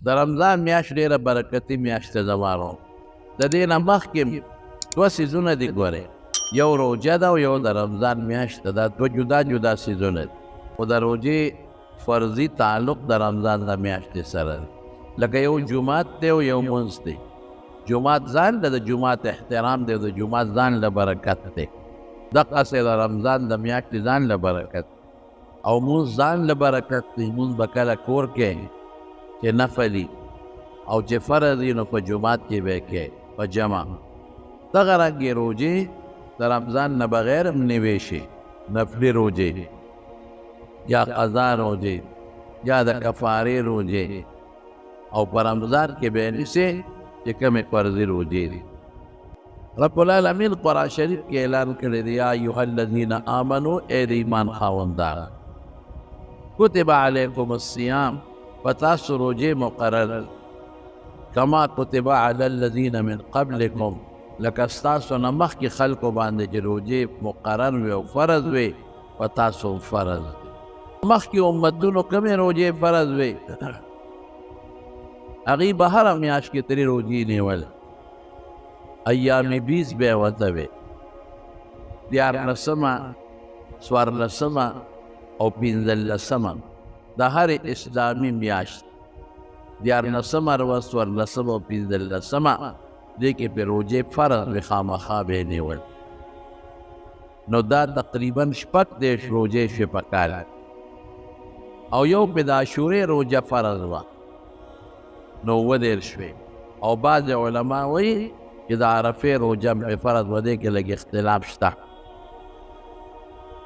د رمضان میاشت ډېره برکتي میاشت ده زمانو. د دې نه مخکې دوه څیزونه دي ګورئ، یو روژه ده او یو د رمضان میاشت ده. دا دوه جدا جدا څیزونه دي، خو د روژې فرضي تعلق د رمضان د میاشتې سره دی. لکه یو جومات دی او یو مونځ دی. جومات ځان له د جومات احترام دی او د جومات ځان له برکت دی. دقسې د رمضان د میاشتې ځان له برکت او مونځ ځان له برکت دی. مونځ به کله کور کې چې نفلي او چې فرض وي نو په جومات کې به یې کوې په جمع. دغه رنګې روژې د رمضان نه بغیر هم نیوی شي، نفلي روژې یا قضا روژې یا د کفارې روژې، او په رمضان کې به یې نیسې چې کومې فرضي روژې دي. رب العالمین قرآن شریف کې اعلان کړی دی، یا ایها الذین آمنوا، ای د ایمان خاوندان، کتب علیکم الصیام، پتاسو روژې مقرر کما کتب علی الذین من قبلکم، لکه ستاسو نه مخکې خلکو باندې چې روژې مقرر وي او فرض وي، پتاسو فرض دی. مخکې امتونو کومې روژې فرض وي، هغوی به هره میاشت کې ترې روژې نیول. ایام 20 به یې ورته وې، 14مه، 14مه او 15مه د هرې اسلامي میاشت، 14مه ورځ، 14مه او 15مه دې کې پې روژې فرض وې، خامخا به یې نیول. نو دا تقریبا 6 روژې شوې په کال، او یو پې د عاشورې روژه فرض وه، نو 19 شوې. او بعض علما وایي چې د عرفې روژه فرض و، دې کې لږ اختلاف شته.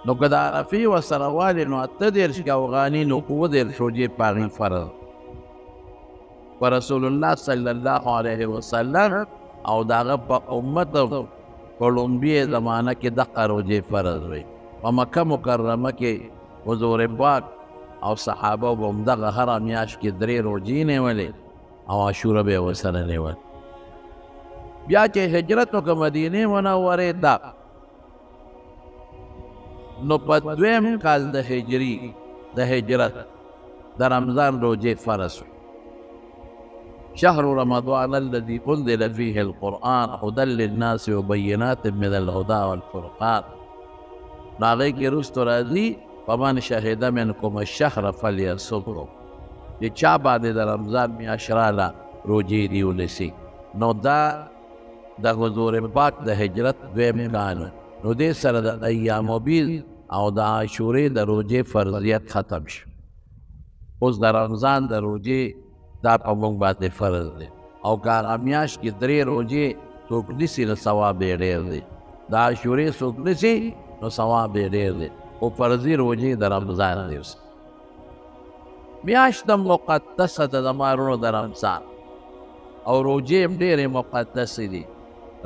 نو که د عرفې ورسره والې نو 28 افغاني، نو 19 روژې په هغې فرض په رسول الله صلی الله علیه وسلم او د هغه په امت په لومبي زمانه کې دغه روژې فرض وې. په مکه مکرمه کې حضور پاک او صحابه به همدغه هره میاشت کې 3 روژې نیولې او عاشوره به یې ورسره نیول. بیا چې هجرت وکړه مدینې منورې ته، نو په 2م کال د هجرت د رمضان روژې فرض شو. شهر رمضان الذي انزل فيه القرآن هدى للناس وبينات من الهدى والفرقان. نو هغې کې وروستو راځي فمن شهد منکم الشهر فلیصمه، چې چا باندې د رمضان میاشت راله روژې دې ونیسي. نو دا د حضور پاک د هجرت 2م کال، نو دې سره د ایام 20 او د عاشورې د روژې فرضیت ختم شو. اوس د رمضان د روژې دا په موږ باندې فرض دی، او که هغه میاشت کې 3 روژې څوک نیسي نو ثواب یې ډېر دی. د عاشورې څوک نیسي نو ثواب یې ډېر دی، او فرضي روژې د رمضان دی. اوس میاشت مقدسه ده د مارونو د رمضان، او روژې هم ډېرې مقدسې دي.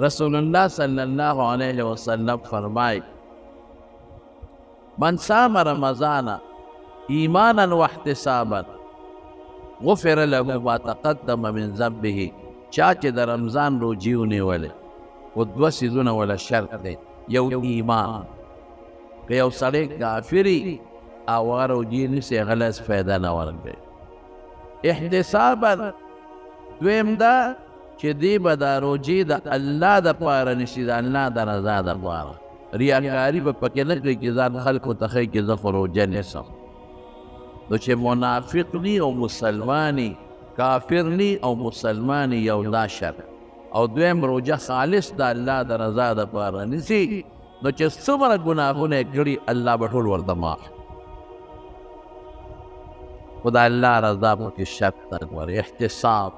رسول الله صلی الله علیه وسلم فرمای، من صام رمضان ایمانا واحتسابا غفر له ما تقدم من ذنبه. چا چې د رمضان روژې ونیولې، خو 2 څیزونه وله شرط دی. یو ایمان، که یو سړی کافري او هغه روژې نیسي، هغه له فایده نه ورکوي. احتسابا دویم دا چې دی به دا روژې د الله دپاره نیسي، د الله د رضا دپاره. ریاکاري به پکې نه کوي چې ځان خلکو ته ښایي چې زه خو روژه نیسم. نو چې منافق ني او مسلماني، کافر ني او مسلماني، یو دا شرط. او دویم روژه خالص د الله د رضا دپاره نیسي، نو چې څومره ګناهونه یې کړي الله به ټول ورته معاف. خو د الله رضا پکې شرط ده. ګورې احتساب،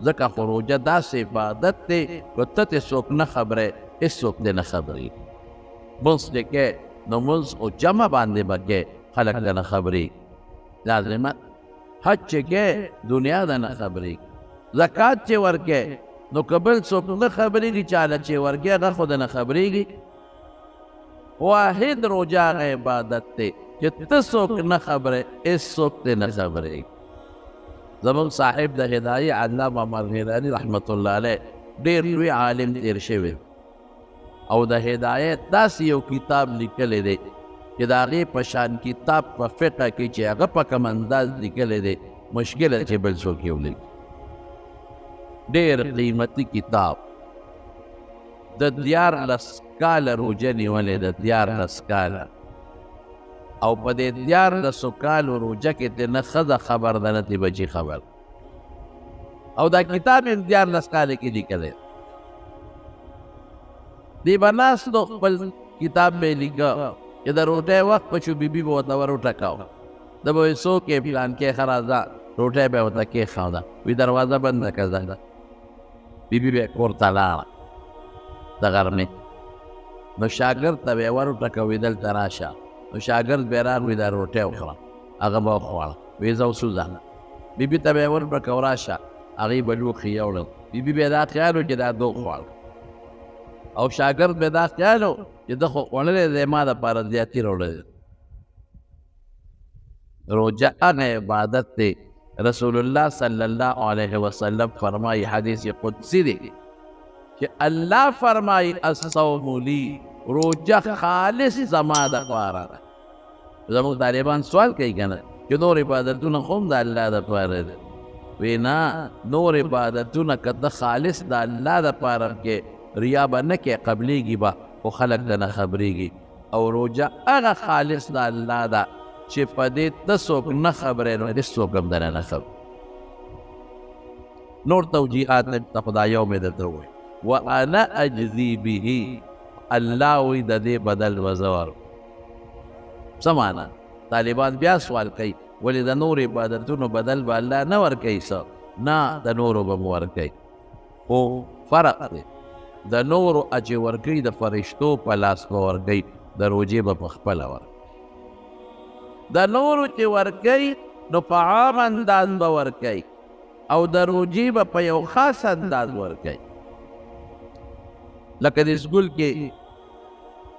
ځکه خو روژه داسې عبادت دی که ته ترې څوک نه خبرې، هېڅوک دې نه خبرېږي. مونځ چې کوې نو مونځ او جمع باندې به کوې، خلک دې نه خبرېږي. لازمت حج چې کوې دنیا ده نه خبرېږي. زکات چې ورکوې نو که بل څوک نه خبرېږي، چاله چې ورکوې هغه خو دې نه خبرېږي. واحد روژه هغه عبادت دی چې ته څوک نه خبرې، هېڅوک دې نه خبرېږي. زموږ صاحب د هدایې علامه مرغیراني رحمت الله علیه ډېر لوی عالم تېر شوی، او د هدایت داسې یو کتاب لیکلی دی چې د هغې په شان کتاب په فقه کې چې هغه په کوم انداز لیکلی دی مشکل چې بل څوک یې ولیکي. ډېر قیمتي کتاب د 14 کاله روژه نیولې ده، 14 کاله، او په دې 14 کالو روژه کې د نه ښځه خبر ده نه د بچي خبر، او دا کتاب یې 14 کاله کې لیکلی. دی به ناستو خپل کتاب به یې لیکه چې د روټۍ وخت په شو بیبي به ورته ور وټکاوه، ده به وایي څوک یې پلان کې ښه راځه، روټۍ به یې ورته کېښوده، وایي دروازه بنده کړه ده. بیبي به یې کور ته لاړه د غرمې، نو شاګرد ته به یې ور وټکوي دلته راشه، نو شاګرد به یې راغلي دا روټۍ وخوره، هغه به وخوړه، وایي ځه اوس وځه. بیبي ته به یې ور وټکو راشه، هغې به لوښي یوړل، بیبي به یې دا خیال و چې دا ده وخوړ، او شاګرد به دا خیال و چې ده خو خوړلی دی، ما دپاره زیاتي راوړلی. روژه هغه عبادت دی، رسول الله صلی الله علیه وسلم فرمایي، حدیث قدسی دی چې الله فرمایي الصوم لی، روژه خالص زما دپاره ده. زموږ طالبان سوال کوي که نه چې نور عبادتونه خو هم د الله دپاره دي، وی نه، نور عبادتونه که ته خالص د الله دپاره کې ریا به نه کې، قبلیږي به خو خلک ته نه خبرېږي. او روژه هغه خالص د الله ده چې په دې ته څوک نه خبرې، نو هېڅ څوک هم درنه نه خبرې. نور توجیحات ته خدای یو مې درته ووایي، وانا اجزي به، الله وایي د دې بدل به زه ورکړم. څه معنا؟ طالبان بیا سوال کوي ولې د نور عبادتونو بدل به الله نه ورکوي؟ څه نه، د نورو به مو ورکوي، خو فرق دی، د نورو چې ورکوي د فرشتو په لاس به ورکوي، د روژې به په خپله ورکوي. د نورو چې ورکوي نو په عام انداز به ورکوي، او د روژې به په یو خاص انداز ورکوي. لکه د سکول کې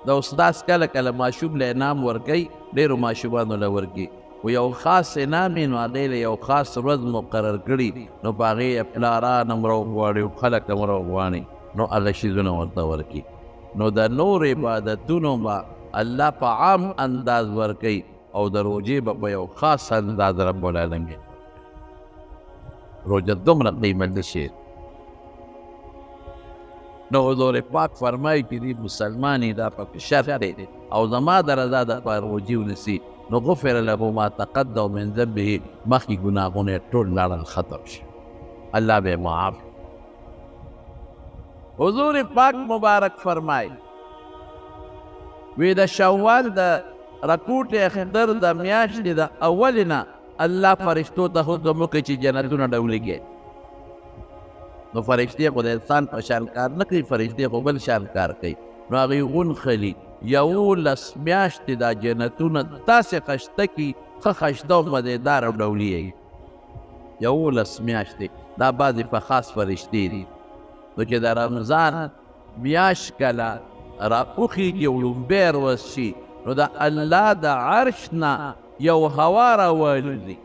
د استاذ کله کله ماشوم له انعام ورکوي، ډېرو ماشومانو له ورکوي، و یو خاص انعام یې نو هغې له یو خاص ورځ مقرر کړي، نو په هغې یې پلاران هم راوغواړي، خلک هم راوغواړي، نو هغه شیزونه ورته ورکوي. نو د نور عبادتونو به الله په عام انداز ورکوي، او د روژې به په یو خاص انداز رب العالمین. روژه دومره قیمتي شی. نو حضور پاک فرمایي چې دی مسلمان دا پکې شرط دی، او زما د رضا دپاره روژې ونیسي، نو غفر له ما تقدم من ذنبه، مخکې ګناهونه یې ټول لاړل ختم شي، الله به یې معاف. حضور پاک مبارک فرمایي وی د شوال د رکوټ اخر د میاشتې د اولې نه الله فرشتو ته حکم وکړي چې جنتونه ډولېږي. نو فرشتې خو د انسان په شان کار نه کوي، فرشتې خو بل شان کار کوي. نو هغې ونښلي 11 میاشتې دا جنتونه داسې خشته کي، ښه خشته او مزېدار او ډولېږي. 11 میاشتې دا بعضې په خاص فرشتې دي. نو چې د رمضان میاشت کله راوخېږي او لومبی ورځ شي، نو د الله د عرش نه یو هوا راوالي،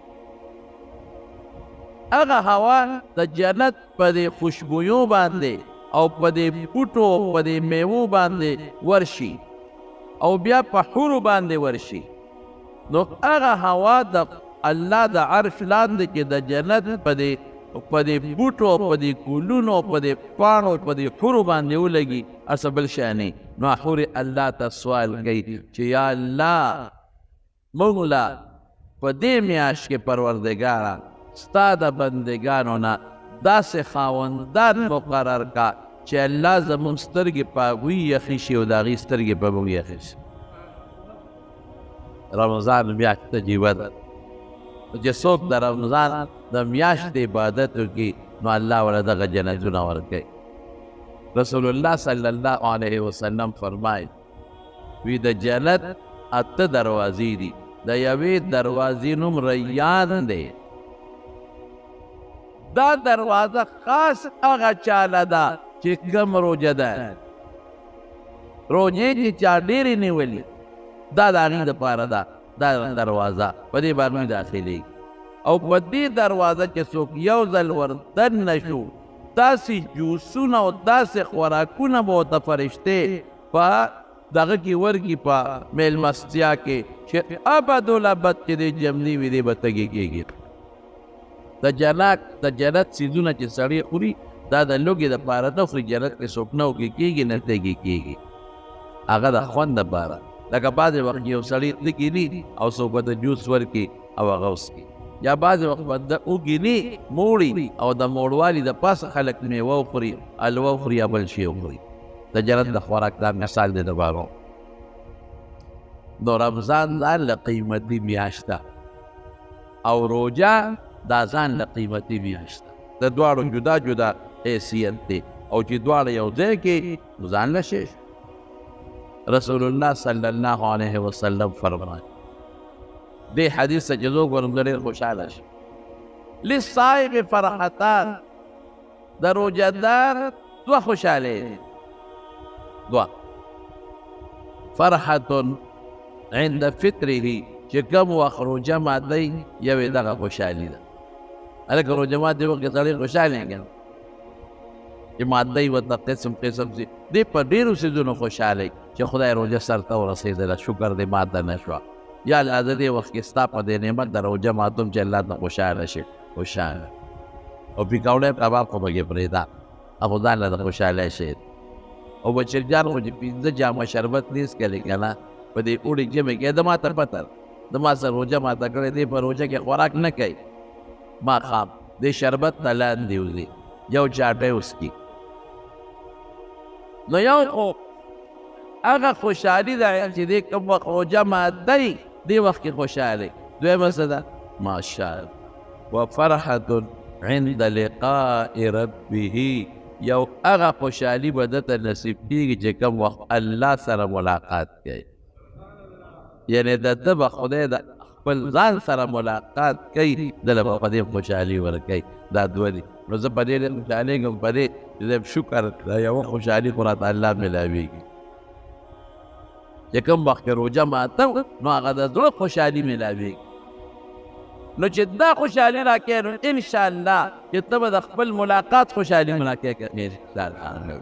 هغه هوا د جنت په دې خوشبویو باندې او په دې بوټو په دې میوو باندې ورشي، او بیا په حورو باندې ورشي. نو هغه هوا د الله د عرش لاندې کې د جنت په دې بوټو، په دې ګلونو، په دې پاڼو، په دې حورو باندې ولګي، هسه بل شی نه. نو حورې الله ته سوال کوي چې یا الله موږ له په دې میاشت کې پروردګاره ستا د بندګانو نه داسې خاوندان مقرر کا چې الله زموږ سترګې په هغوی یخې شي او د هغې سترګې په موږ یخې شي. رمضان میاشت عجیبه ده چې څوک د رمضان د میاشتې عبادت وکړي، نو الله ورله دغه جنتونه ورکوي. رسول الله صلی الله علیه وسلم فرمایي وی د جنت 8 دروازې دي، د یوې دروازې نوم ریان دی. دا دروازه خاص هغه چاله ده چې کم روژه ده، روژې چې چا ډېرې نیولي، دا د هغې دپاره ده. دا دروازه په دې باندې داخلېږي، او په دې دروازه چې څوک یو ځل وردننه شو، داسې جوسونه او داسې خوراکونه به ورته فرشتې په دغه کې ورکي، په میلمستیا کې، چې ابدالابد چې دې جملي وي دې به تږي کېږي. د جنت څیزونه چې سړی خوري دا د لوږې دپاره نه خوري. جنت کې څوک نه وږي کېږي نه تږي کېږي، هغه د خوند دپاره. لکه بعضې وخت یو سړی تږي ني او څوک ورته جوس ورکړي او هغه وڅښي، یا بعضې وخت بنده وږي ني موړي او د موړوالي د پاسه خلک میوه وخوري، الوه وخوري یا بل شی وخوري. د جنت د خوراک دا مثال دی دپاره. نو رمضان ځان له قیمتي میاشت ده او روژه دا ځان له قیمتي میاشت ده. د دواړو جدا جدا حیثیت دی او چې دواړه یو ځای کې نو ځان له شی. رسول الله صلی الله علیه وسلم فرمایي دې حدیث ته چې څوک ورم ډېر خوشحاله شي. للصائم فرحتان، د روژهدار دوه خوشحالۍ دي، دوه. فرحة عند فطره چې کوم وخت روژه ماتوي یو یې دغه خوشحالي ده. هلکه روژه ماتې وخت کې سړی خوشحاله دی چې ماتوي ورته قسم قسم سي دی په ډېرو څیزونو خوشحالی چې خدای روژه سر ته ورسېدله، شکر دې ماته نه شوه. یا الله د دې وخت کې ستا په دې نعمت د روژه ماتوم چې الله ته خوشحاله شي. خوشحاله او پیکاوړی کباب خو پکې پرېږده او ځان له د خوشحالی شي. او بچرجان خو چې 15 جامه شربت نیس کړي که نه په دې اوړي ژمي کې د ما ته پته د ما سره روژه ماته کړې دی، په روژه کې خوراک نه کوي، ماښام دې شربت ته لاندې وځي یو چاټی وڅکي. نو یو خو هغه خوشحالي ده چې دې کوم وخت روژه ماتوي دې وخت کې خوشحالي. دویمه څه ده؟ ماشاءالله وفرحة عند لقاء ربه، یو هغه خوشحالي به ده ته نصیب کېږي چې کوم وخت الله سره ملاقات کوي. یعنې د ده به خدای د خپل ځان سره ملاقات کوي، دله به په دې خوشحالي ورکوي. دا دوه دي. نو زه په دې خوشحالېږم په دې چې زه شکر د یوه خوشحالي خو راته الله ملاوېږي. چې کوم وخت کې روژه ماتم نو هغه د زړه خوشحالي ملاوېږي. نو چې دا خوشحالي راکوي نو انشاءالله چې ته به د خپل ملاقات خوشحالي ملاقات کوې انشاءالله.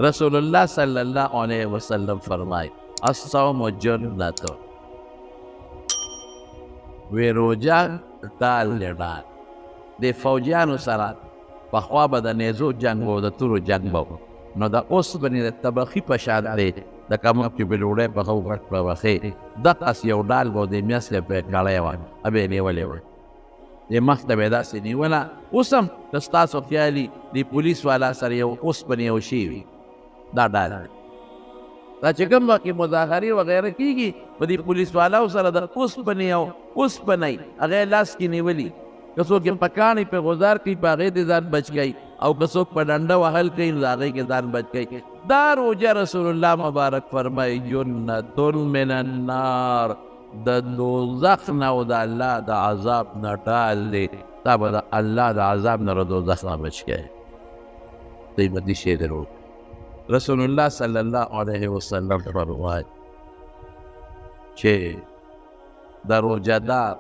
رسول الله صلی الله علیه وسلم فرمایي الصوم جنة، وی روژه ډال دی ډال. د فوجیانو سره پخوا به د نیزو جنګ و، د تورو جنګ به و. نو د اوسپنې د طبقې په شان دی د کمک چې به ډوډۍ پخو غټ پخې دقس یو ډال به د میسلې پرې کړی وه ابې یې نیولې وه د مخ ته به یې داسې نیوله. اوس هم که ستاسو خیالي د پولیس والا سره یو اوسپنې یو شی وي دا ډال دا چې کوم وخت کې مظاهرې وغیره کېږي په دې پولیس والاو سره د اوسپنې او اوسپنۍ هغه یې لاس کې نیولي. که څوک یې په کاڼي په غوزار کوي په هغې دې ځان بچ کوي، او که څوک په ډنډه وهل کوي نو د هغې کې ځان بچ کوي. دا روژه رسول الله مبارک فرمایي جنة من النار، د دوزخ نه او د الله د عذاب نه ډال دی. تا به د الله د عذاب نه د دوزخ نه بچ کوي. قیمتي شی دی روژه. رسول الله صلی الله علیه وسلم فرمایي چې د روژه دار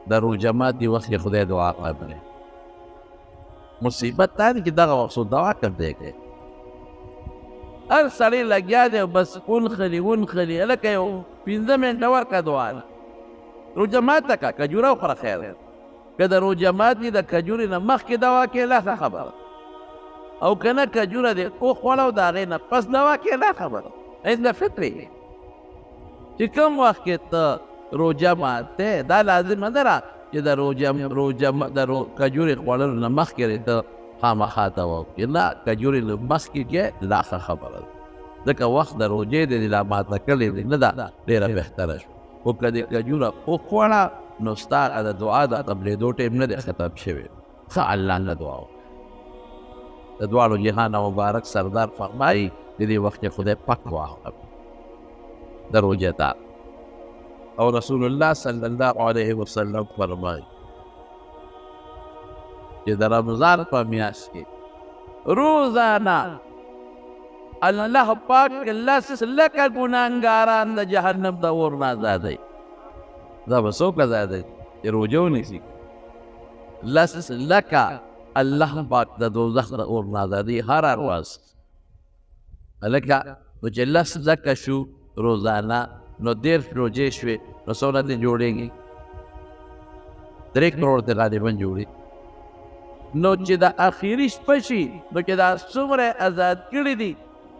د روژه ماتي وخت کې خدای دعا قبلوي. مصیبت دا دی چې دغه وخت دعا کوي کوي هر سړی لګیا دی بس ونخلي هلکه یو 15 منټه ورکړه دعا ده. روژه ماته که کجوره وخوره خیر دی. که د روژه ماتي د کجورې نه مخکې دوا کې لا ښه خبره، او که نه کجوره دی وخوړه او د هغې نه پس دوا کې لا خبره. عند فطرې چې کوم وخت کې ته روژه ماته دا لازم نه ده چې د کجورې خوړلو نه مخکې ته خامخا دوا وکړي. نه کجورې له مخکې کې لا ښه خبره ده، ځکه وخت د روژې دی لا ماته کړې دی نه ده ډېره بهتره شوه. خو که د کجوره وخوړه نو ستا د دعا د قبلېدو ټیم نه دی ختم شوی. ښه الله نه دعا وکړه. د دواړو جهان مبارک سردار فرمایي د دې وخت کې خدای پاک دعا وکړه د روژه دار. او رسول الله صلی الله علیه وسلم فرمایي چې د رمضان په میاشت کې روزانه الله پاک لس لکه ګناهګاران د جهنم د اور نه آزادوي. دا به څوک آزادوي چې روژه ونیسي؟ لس لکه الله پاک د دوزخ د اور نه آزادوي هره ورځ. هلکه نو چې لس لکه شو روزانه نو 13 روژې شوې نو څومره دې جوړېږي؟ 3 کروڑ ته غالبا جوړي. نو چې د اخیری شپه شي نو چې دا څومره آزاد کړي دي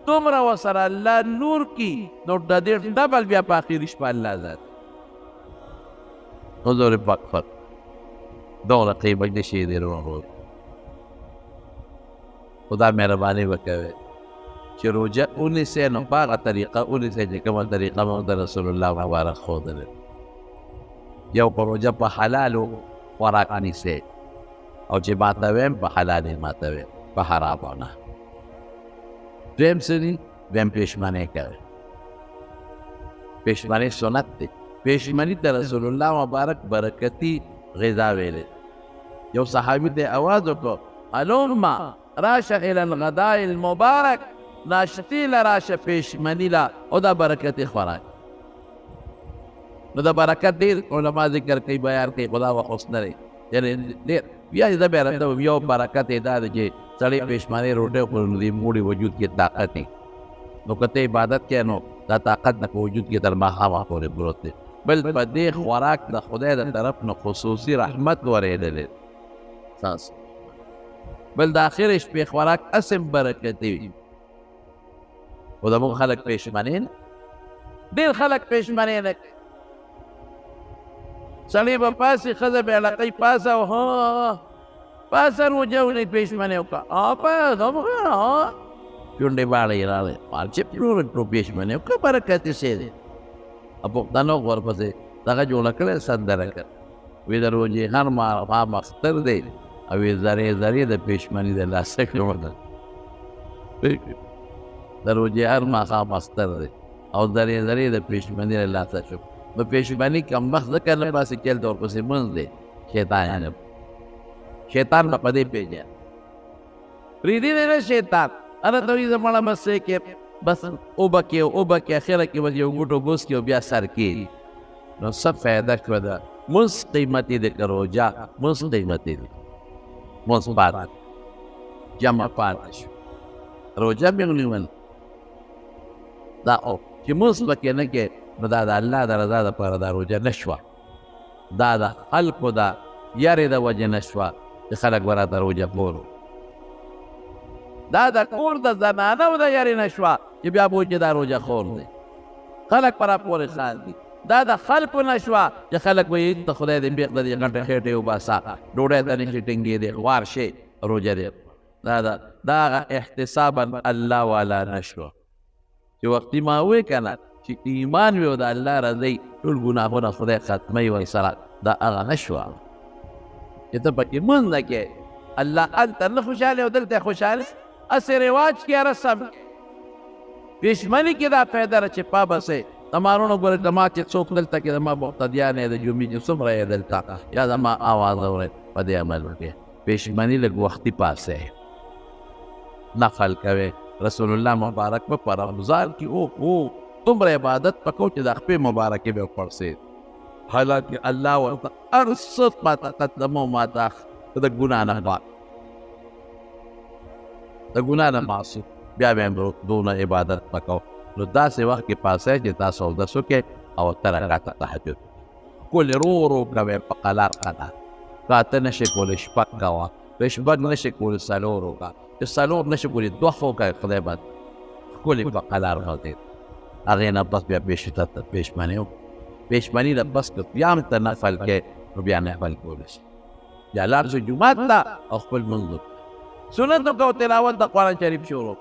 دومره ورسره الله نور کی نو د دې ډبل بیا په اخیری شپه الله آزاد. حضور پاک فرق دونه قیمت نشي دی ورو خدا مهرباني وکوي چې روزه ونیسئ نو په هغه طریقه ونیسئ چې کومه طریقه موږ د رسول الله مبارک ښودلې. یو په روزه په حلالو خوراک نیسئ او چې ماتوي په حلال یې ماتوي په حرامو نه. دویم څه دي؟ دویم پېشمني کوي. پېشمني سنت دی. پېشمني د رسول الله مبارک برکتي غذا ویلې. یو صحابي ته آواز وکړو هلما راشه الی الغداء المبارک، ناشتې له راشه پېشمني له او دا برکتي خوراک. نو د برکت ډېر علما ذکر کوي بیان کوي خدا وخت اوس نه دی یعنې ډېر بیا زه بیا راته وایم یو برکت یې دا دی چې سړی پېشمنۍ روټۍ خوري نو د موړي وجود کې طاقت دی. نو که ته عبادت کوې نو دا طاقت نه په وجود کې تر ماښامه پورې پروت دی. بل په دې خوراک د خدای د طرف نه خصوصي رحمت ورېدلی تاسو. بل د آخرې شپې خوراک اسم برکتي وي. خو زموږ خلک پېشمنۍ نه ډېر خلک پېشمنۍ نه کوي. سړی به پاسې ښځه به علاقۍ پاسه او پاسه روژه ونې پېشمنۍ وکړه شونډې باړې یې راغلې چې کړو پېشمنۍ وکړه برکت یې څه دی. پښتنو ورپسې دغه جوړه کړې سندره کړ وی د روژې هر ماښام اختر دی او وی زرې زرې د پېشمني د لاسه جوړ ده. د روژې هر ماښام اختر دی او زرې زرې د پېشمني د لاسه شو. نو پېشمني کمبخت ځکه نه پاسې کېل ته ورپسې منځ دی شیطان به په دې پېژني پرېږدي دی نه شیطان هله ته وایي زه مړه بس کې بس اوبه کې اخره کې بس یو ګوټو بوس کې او بیا سر کېږي. نو څه فایده شوه ده؟ مونځ قیمتي دی که روژه مونځ قیمتي دی. مونځ پاتې جمع پاتې شو روژه مې ونیول دا او چې مونځ پکې نه کې نو دا د الله د رضا دپاره دا روژه نه شوه. دا د خلکو د یارې د وجې نه شوه چې خلک به راته روژه خورو. دا د کور د زنانو د یارې نه شوه چې بیا به چې دا روژه خور دی. خلک په راپورې خاندي. دا د خلکو نه شوه چې خلک به یې ته خدای دې بیخ د دې غټې خېټې وباسه ډوډۍ ته نشي ټینګېدی خوار شي روژه دی. دا هغه احتسابا الله والا نه شوه چې وختي ما وویې که نه چې ایمان وي او د الله رضی ټول ګناهونه خدای ختموي ورسره دا هغه نه شوه چې ته پکې مونځ نه کوې الله هلته نه خوشحاله او دلته خوشحاله اسې رواج کې رسم پېشمني کې دا فایده ده چې پابسې تمارونه ګورې زما چې څوک دلته کې زما مقتدیان یې د جمعې چې څومره یې دلته یا زما آواز اورئ په دې عمل وکړې. پېشمني لږ وختي پاسئ نفل کوئ. رسول الله مبارک به په رمضان کې دومره عبادت پکو چې د خپې مبارکې به وپړسېد حالانکې الله ورته هر څه ماته قدمو ماته د ګناه نه پاک د ګناه نه معصوم بیا به هم دونه عبادت پکو. نو داسې وخت کې پاسئ چې تاسو اودس وکړئ او 3 رکعته تهجد ښکلې ورو کوئ په قلار قلار. که 8 نشئ کولی 6 کوه که 6 نشئ کولی 4 وکړه چې 4 نشئ کولی 2 وکړئ خدای بد ښکلې په قلار غځېد. هغې نه بس بیا پېشمني وکړه. پېشمني نه بس که بیا هم ته نفل کوې نو بیا نفل کولی شي. بیا لاړ شو جومات ته او خپل لمونځ وکړه. سنت وکړه او تلاوت د قرآن شریف شروع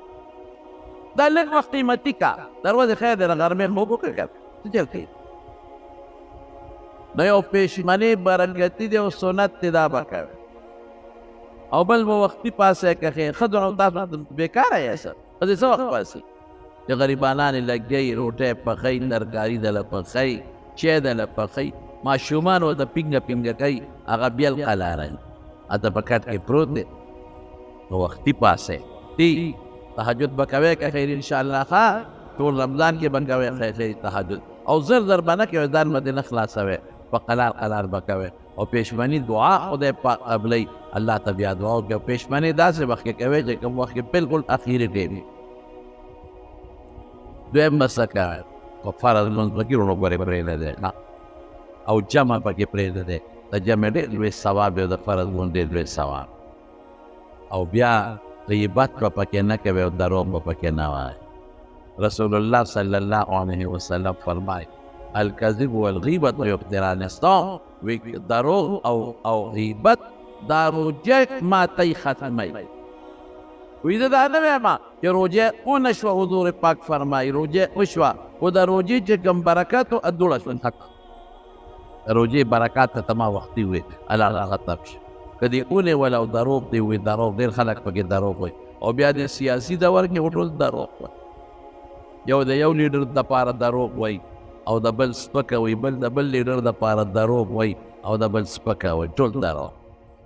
دا لږ وخت قیمتي کا د ورځې خیر دی د غرمې خوب وکړه څه چل کوي. نو یو پېشمني برکتي دی او سنت دی دا به کوې او بل به وختي پاسئ که ښځو نو تاسو بېکاره یاست ښځې څه وخت پاسي چې غریبانانې لګیئ روټۍ پخئ ترکاري دله پخئ چای دله پخئ ماشومان ورته پینګه پینګه کوي هغه بیل قلاره هلته په کټ کې پروت دی. نو وختي پاسئ تهجد به کوئ که خیر انشاءالله ښه ټول رمضان کې به کوئ خیر تهجد او زر زر به نه کوئ ځان به دې نه خلاصوئ په قلار قلار به کوئ او پېشمني دعا خدای پاک قبلوي الله ته بیا دعا وکړئ. پېشمني داسې وخت کې کوئ چې کوم وخت کې بلکل اخیري ټیم وي. دویم به څه کوئ په فرض لمونځ پکې ورونو ګورې پرېږده دی او جمع پکې پرېږده دی د جمع ډېر لوی ثواب دی، د فرض مونځ ډېر لوی ثواب. او بیا غیبت به پکې نه کوي او دروغ به پکې نه وایي. رسول الله صلی الله علیه وسلم فرمایي الکذب والغیبت یفطران الصوم، وی دروغ او غیبت دا روجه ماتی ختمی. وی دا نه وایم چې روجه ونه شوه، حضور پاک فرمایي روجه وشوه خو د روجې چې کوم برکات و دوړه شو حق روجې برکات ته ما وختي وي الله هغه ختم شي. که دې ونیول او دروغ دی وي دروغ، ډېر خلک پکې دروغ وایي او بیا د سیاسي دور کې ټول دروغ وایي. یو د یو لیډر دپاره دروغ وایي او د بل سپکه وایي، بل د بل لیډر دپاره دروغ وایي او د بل سپکه وایي، ټول دروغ.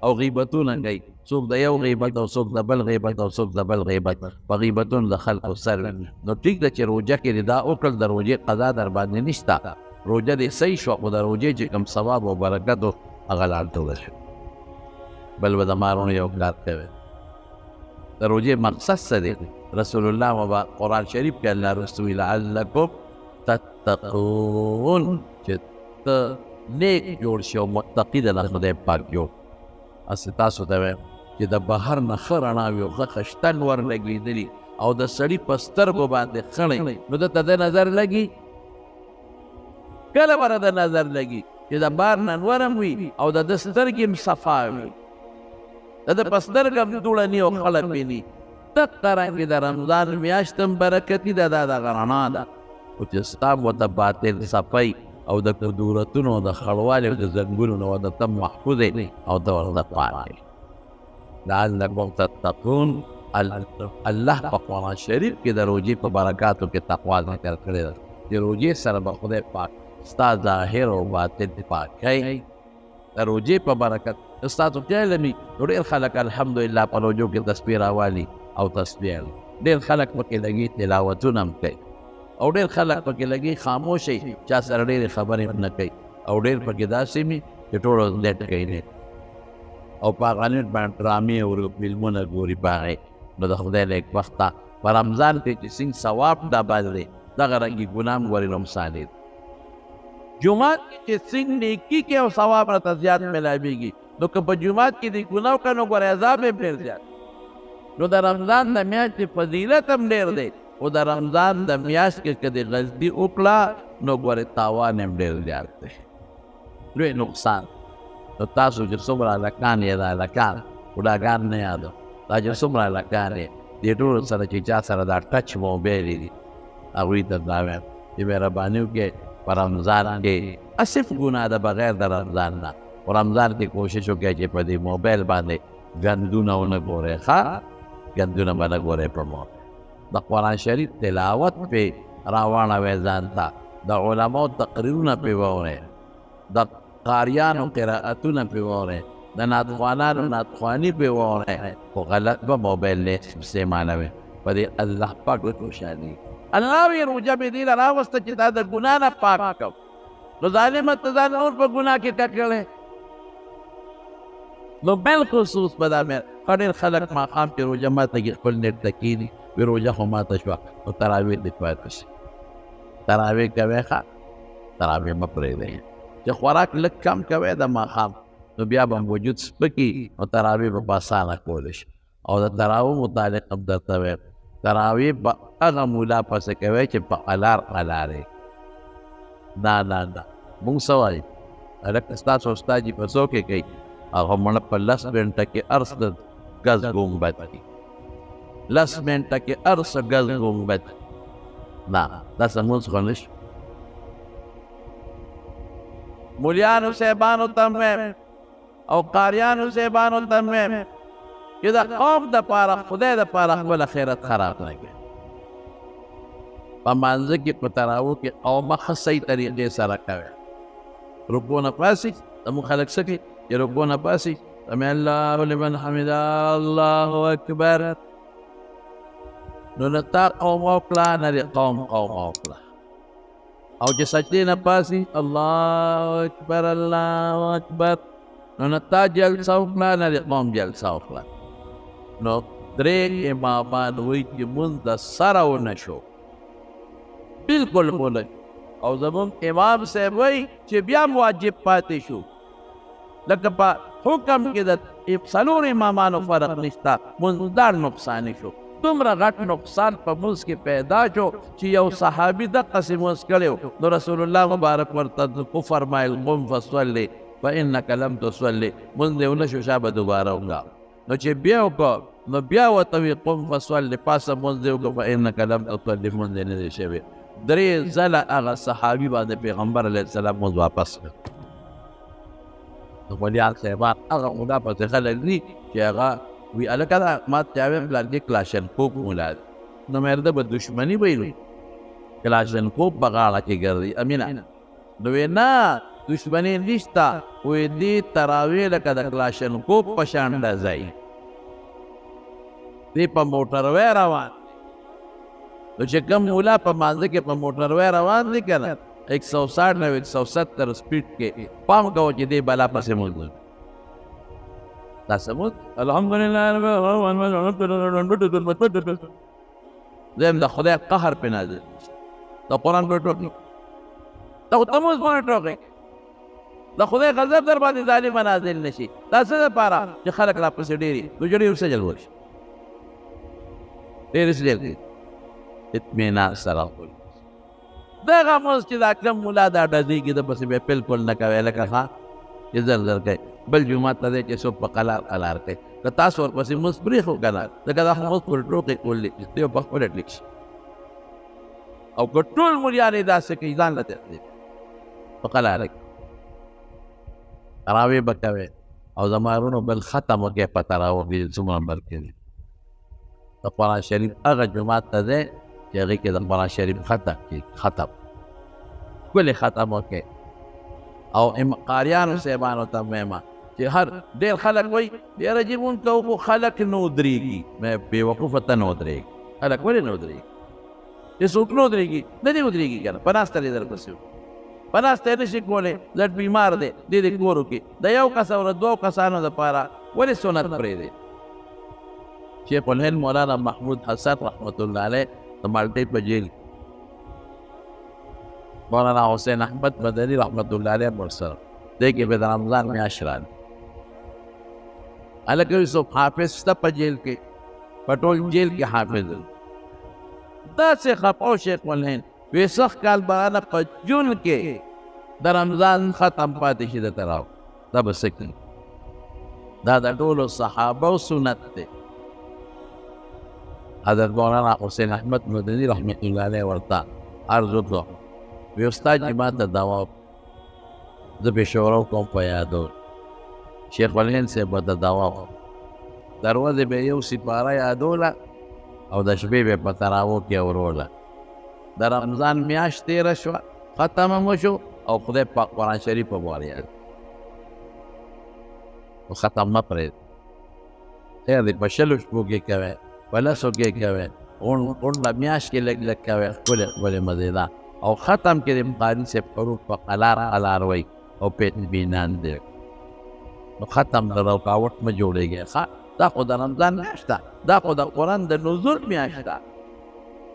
او غیبتونه کوي، څوک د یو غیبت او څوک د بل غیبت او څوک د بل غیبت، په غیبتونو د خلکو سر. نو ټیک ده چې روجه کې دا وکړل، د روجې قضا در باندې نشته، روجه دې صحیح شوه خو د روجې چې کوم ثواب او برکت و هغه لاړ توله شو. بل به د مارونو یو کار کوي. د روجې مقصد څه دی؟ رسول الله و قرآن شریف کې الله رسول لعلکم تتقون، چې ته نیک جوړ شي او متقي د خدای پاک جوړ. اسې تاسو ته وایم چې د بهر نه ښه رڼا وي او ښه خشتن ور لګېدلي او د سړي په سترګو باندې خڼې، نو دته د نظر لګي؟ کله به د نظر لګي چې د بار نه نورم وي او د ده سترګې هم صفا وي، د ده په سترګه هم دوړه ني او خړه پې ني. دقه رنګې د رمضان میاشت هم برکتي ده، دا دغه رڼا ده. خو چې ستا و د باطل صفی او د کدورتونو او د خړوالي او د زنګونو نه د ته محفوظ او ته ورته پاک لعلکم تتقون. الله په قرآن شریف کې د روجې په برکاتو کې تقوا ذکر کړې ده چې روجې سره به خدای پاک ستا ظاهر او باطن پاک کوي. د روجې په برکت ستاسو علم وي نو ډېر خلک الحمدلله په روجو کې تسبیح راوالي او تسبیح، ډېر خلک پکې لګي تلاوتونه هم کوي او ډېر خلک پکې لګي خاموش شي، چا سره ډېرې خبرې هم نه کوي او ډېر پکې داسې وي چې ټول ورځ نیټ کوي نیټ او په هغه نیټ باندې ډرامې او فلمونه ګوري په هغې. نو د خدای له وخته په رمضان کې چې څنګه ثواب دا باندې دغه رنګې ګناه هم ګورې رمضان دی. جومات کې چې څنګه نیکي کې او ثواب راته زیات میلاویږي، نو که په جومات کې د ګناه وکړه نو ګورې عذاب هم ډېر زیات. نو د رمضان د میاشتې فضیلت هم ډېر دی، او د رمضان د میاشت کې که د غلطي وکړه نو ګورې تاوان هم ډېر زیات دی، لوی نقصان. نو تاسو چې څومره هلکان یې د هلکان بوډاګان نه یادو، دا چې څومره هلکان یې دې ټولو سره چې چا سره دا ټچ موبایل دي هغوی ته دا وایم چې مهرباني وکړئ په رمضان کې صرف ګناه ده بغیر د رمضان نه. په رمضان کې کوشش وکړئ چې په دې موبایل باندې ګندونه ونه ګورئ، ښه ګندونه به نه ګورئ په موبایل. د قرآن شریف تلاوت پې راواړوئ ځان ته، د علماو تقریرونه پې واورئ، د قاریانو قرائتونه پې واورئ، د نعتخوانانو نعتخواني پې واورئ، خو غلط به موبایل نه استعمالوئ. په دې الله پاک به خوشحالي. الله وی روجه مې دې راوسته چې دا د ګناه نه پاک کړم، نو ظالمه ته ځان اور په ګناه کې ټک کړی. نو بالخصوص په دا مې ډېر خلک ماښام چې روجه ماته کې خپل نیټ ته کښېني، وی روجه خو ماته شوه نو تراویح دې پاتې شي. تراویح کوئ ښه، تراویح مه پرېږدئ چې خوراک لږ کم کوئ د ماښام، نو بیا به وجود سپکي نو تراویح به په اسانه کولی شي. او د تراویح متعلق هم درته وایم تراویح به هغه مولا پسې کوئ چې په الار الارې نه نه نه مونږ څه وایو هلکه ستاسو استاد جي په څو کې کوي هغه مړه په 10 منټه کې هر څه ګز ګنبد دي، 10 منټه کې هر څه ګز ګنبد. نه داسې مونځ خو نه شو. مولیانو صاحبانو ته هم وایم او قاریانو صاحبانو ته هم وایم چې د قوم دپاره خدای دپاره خپل آخرت خراب نه کړي. په مانځه کې په تراویح کې قومه ښه صحیح طریقې سره کوي. رکوع نه پاسې زموږ خلک څه کوي چې رکوع نه پاسې سمع الله لمن حمده الله اکبر، نو نه تا قوم وکړه نه د قوم وکړه. او چې سجدې نه پاسې الله اکبر الله اکبر، نو نه تا جلسه وکړه نه د قوم جلسه وکړه. نو درې امامان وایي چې مونځ د سره ونه شو، بالکل ونه. او زمونږ امام صاحب وایي چې بیا واجب پاتې شو. لکه په حکم کې د څلور امامانو فرق نشته، منځدار نقصان شو. دومره غټ نقصان په منځ کې پیدا شو چې یو صحابي دقسې منځ کړی نو رسول الله مبارک ورته وفرمایل قم فصلی فانک لم تصلی، منځ دې ونه شو شابه دوباره وکړه. نو چې بیا وکړه نو بیا ورته وي قم فصلی، پاسه منځ دې وکړه فانک لم تصلی، منځ دې نه دی شوی. درې ځله هغه صحابي باندې پیغمبر علیه السلام منځ واپس کړ. نو ملیان صاحبان هغه مولا پسې خلک دي چې هغه وی الکه دا ما ته ویم پلان کې کلاشنکوف مولا دی، نو مې د به دشمني ویلو کلاشنکوف په غاړه کې ګرځي امینه. نو وی نه دشمني نشته، وی دې تراویح لکه د کلاشنکوف په شان ده ځای، دې په موټروی روان. نو چې کوم مولا په مانځه کې په موټروی روان دي که نه 160 نه 170 سپیډ کې، پام کوه چې دې بلا پسې مونږ دا سمود الحمدلله زم د خدای قهر په نازل د قرآن په ټوکی دا خو تموز باندې ټوکی د خدای غضب در باندې ظالم نازل نشي. دا څه دپاره چې خلک را پسې ډېري نو ډېر ورسجل وشي، ډېر سجل اطمینان سره دغه مونځ چې دا کوم ملا دا ډزېږي د پسې بیا بالکل نه کوی لکه ښه چې زر زر کوي. بل جومات ته دی چې څوک په قلار قلار کوي، که تاسو ورپسې مونځ پرېښو که نه ځکه دا خو مونځ پر ټوکې کولی دی په خپله ټیک شي. او که ټول ملیان یې داسې کوي ځان له تکلیف په قلاره کې تراویح به کوې او زما ورونو بل ختم وکړئ په تراویح کې څومره نمبر کې دي. د قرآن شریف هغه جومات ته دی چې هغې کې د قرآن شریف ختم ښکلې ختم وکړئ. او قاریانو صاحبانو ته وایم چې هر ډېر خلک وایي یاره جي مونږ کوو خو خلک نه ودرېږي. مې بېوقوفه ته نه ودرېږي، خلک ولې نه ودرېږي؟ چې څوک نه ودرېږي نه دې ودرېږي که نه، په ناسته دې درپسې په ناسته یې نه شي کولی، لټ بیمار دی دې دې کور وکړي. د یو کس او د دوو کسانو دپاره ولې سنت پرېږدي؟ شیخ الهند مولانا محمود حسن رحمت الله علیه د مالټې په جیل، مولانا حسین احمد مدني رحمت الله علیه ورسره دی کې به د رمضان میاشت راغله. هلکه یوسف حافظ شته په جیل کې، په ټول جیل کې حافظ داسې خفه شیخ الهند وی سخت کال برانه په جون کې د رمضان ختم پاتې شي درته راو. دا به څه کوي؟ دا د ټولو صحابو سنت دی. حضرت مولانا حسین احمد مدني رحمت الله علیه ورته عرض وکړو، وی استاد چې ما ته دوا زه پېښوره کوم په یادو. شیخ الهند صاحب به ته دوا دروازې به یو سپاره یادوله او د شپې به په تراوو کې اوروله. د رمضان میاشت تېره شوه، ختمه مو شو او خدای پاک قرآن شریف په باره یاد او ختم مه پرېږدئ. خیر دی په شلو شپو کې کوئ، په لسو کې کوئ، غونډه میاشت کې لږ لږ کوئ، ښکلې مزېدار. او ختم کې د قاري صاحب حروف په قلار قلار وایي او په اطمینان دی. نو ختم د رکاوټ مه جوړېږئ. دا خو د رمضان میاشت ده، دا خو د قرآن د نزول میاشت ده.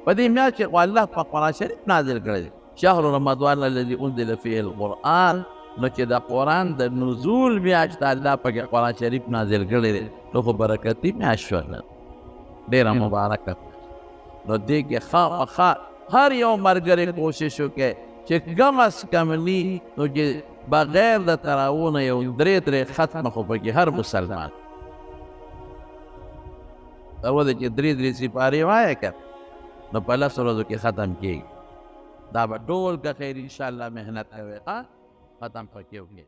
په دې میاشت کې خو الله په قرآن شریف نازل کړی دی، شهر رمضان الذي انزل فيه القرآن. نو چې د قرآن د نزول میاشت ده الله پکې قرآن شریف نازل کړی دی، نو خو برکتي میاشت شوه، ډېره مبارکه. نو دې کې خامخا هر یو ملګری کوشش وکړي چې کم از کم ني نو چې بغیر د تراویح نه یو درې ختمه خو پکې هر مسلمان ورځ چې درې سپارې وایه که نو په لسو ورځو کې ختم کېږي. دا به ټول که خیر انشاءالله محنت کوي ختم پکې وکړي.